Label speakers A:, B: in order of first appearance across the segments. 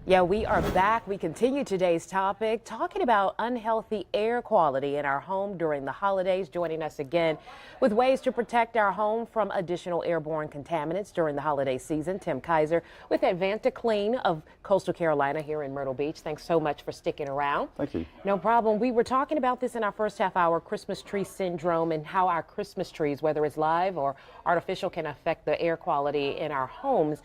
A: Yeah, we are back. We continue today's topic, talking about unhealthy air quality in our home during the holidays. Joining us again with ways to protect our home from additional airborne contaminants during the holiday season, Tim Kiser with AdvantaClean of Coastal Carolina here in Myrtle Beach. Thanks so much for sticking around.
B: Thank you.
A: No problem. We were talking about this in our first half hour, Christmas tree syndrome, and how our Christmas trees, whether it's live or artificial, can affect the air quality in our homes.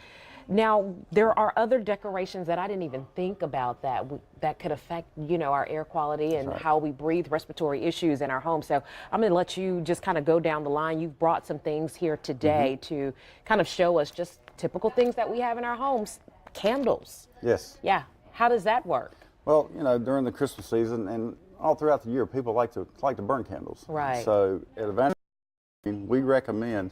A: Now, there are other decorations that I didn't even think about that could affect, our air quality and how we breathe, respiratory issues in our home. So I'm going to let you just kind of go down the line. You've brought some things here today to kind of show us just typical things that we have in our homes. Candles.
B: Yes.
A: Yeah. How does that work?
B: Well, during the Christmas season and all throughout the year, people like to burn candles.
A: Right.
B: So at AdvantaClean, we recommend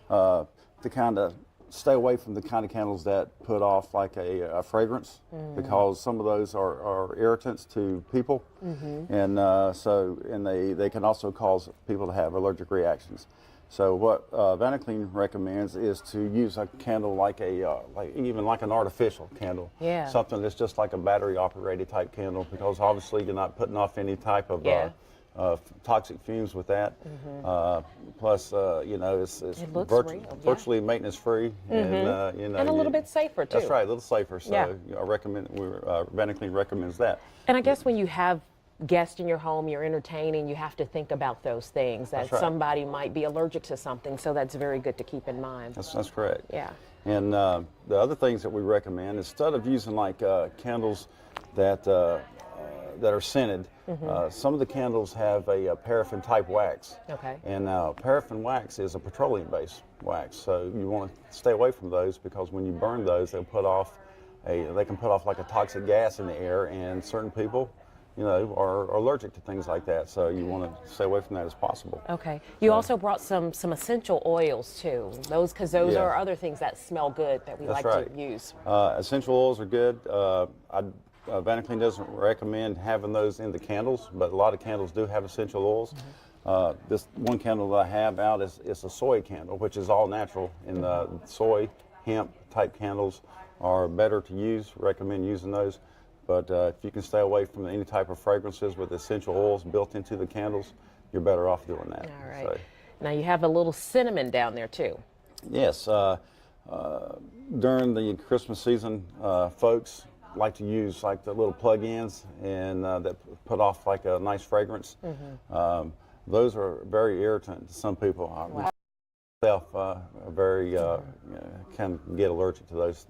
B: to kind of stay away from the kind of candles that put off like a fragrance, because some of those are irritants to people, and they can also cause people to have allergic reactions. So what AdvantaClean recommends is to use a candle like even an artificial candle, something that's just like a battery operated type candle, because obviously you're not putting off any type of toxic fumes with that. Plus, it's virtually maintenance free, and
A: and a little bit safer too.
B: That's right, a little safer. So I recommend. AdvantaClean recommends that.
A: And I guess when you have guests in your home, you're entertaining, you have to think about those things, that somebody might be allergic to something. So that's very good to keep in mind.
B: That's correct.
A: Yeah.
B: And the other things that we recommend, instead of using like candles that are scented, some of the candles have a paraffin type wax. Okay. And paraffin wax is a petroleum based wax, so you want to stay away from those, because when you burn those, they can put off like a toxic gas in the air, and certain people are allergic to things like that, so you want to stay away from that as possible. Okay.
A: You also brought some essential oils too. Because those are other things that smell good that we like to use.
B: Essential oils are good. AdvantaClean doesn't recommend having those in the candles, but a lot of candles do have essential oils. This one candle that I have out is a soy candle, which is all natural, and soy, hemp type candles are better to use. Recommend using those. But if you can stay away from any type of fragrances with essential oils built into the candles, you're better off doing that.
A: All right. So, now you have a little cinnamon down there too.
B: Yes. During the Christmas season, folks like to use like the little plug-ins and that put off like a nice fragrance. Those are very irritant to some people. Myself, can get allergic to those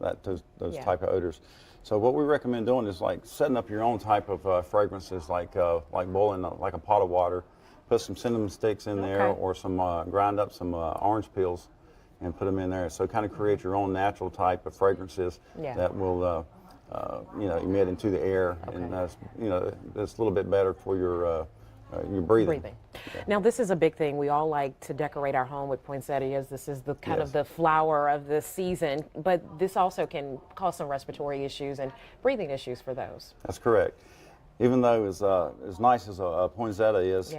B: type of odors. So what we recommend doing is like setting up your own type of fragrances, like boiling like a pot of water, put some cinnamon sticks in there, or some grind up some orange peels and put them in there. So kind of create your own natural type of fragrances that will emit into the air, and that's a little bit better for your breathing.
A: Now this is a big thing. We all like to decorate our home with poinsettias. This is the kind of the flower of the season, but this also can cause some respiratory issues and breathing issues for those.
B: That's correct. Even though as nice as a poinsettia is,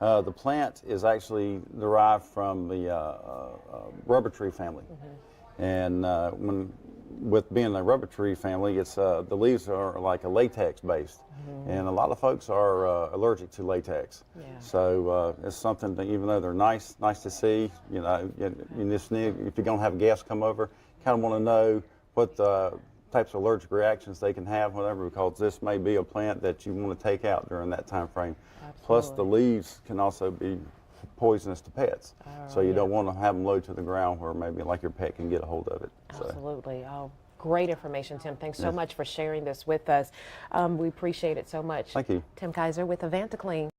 B: the plant is actually derived from the rubber tree family. And with being a rubber tree family, it's the leaves are like a latex based, and a lot of folks are allergic to latex. So it's something that, even though they're nice to see, if you're gonna have guests come over, kind of want to know what types of allergic reactions they can have, whatever, because this may be a plant that you want to take out during that time frame. Plus, the leaves can also be poisonous to pets, so you don't want to have them low to the ground where maybe like your pet can get a hold of it.
A: Absolutely. Oh, great information, Tim. Thanks so much for sharing this with us. We appreciate it so much.
B: Thank you.
A: Tim Kiser with AdvantaClean.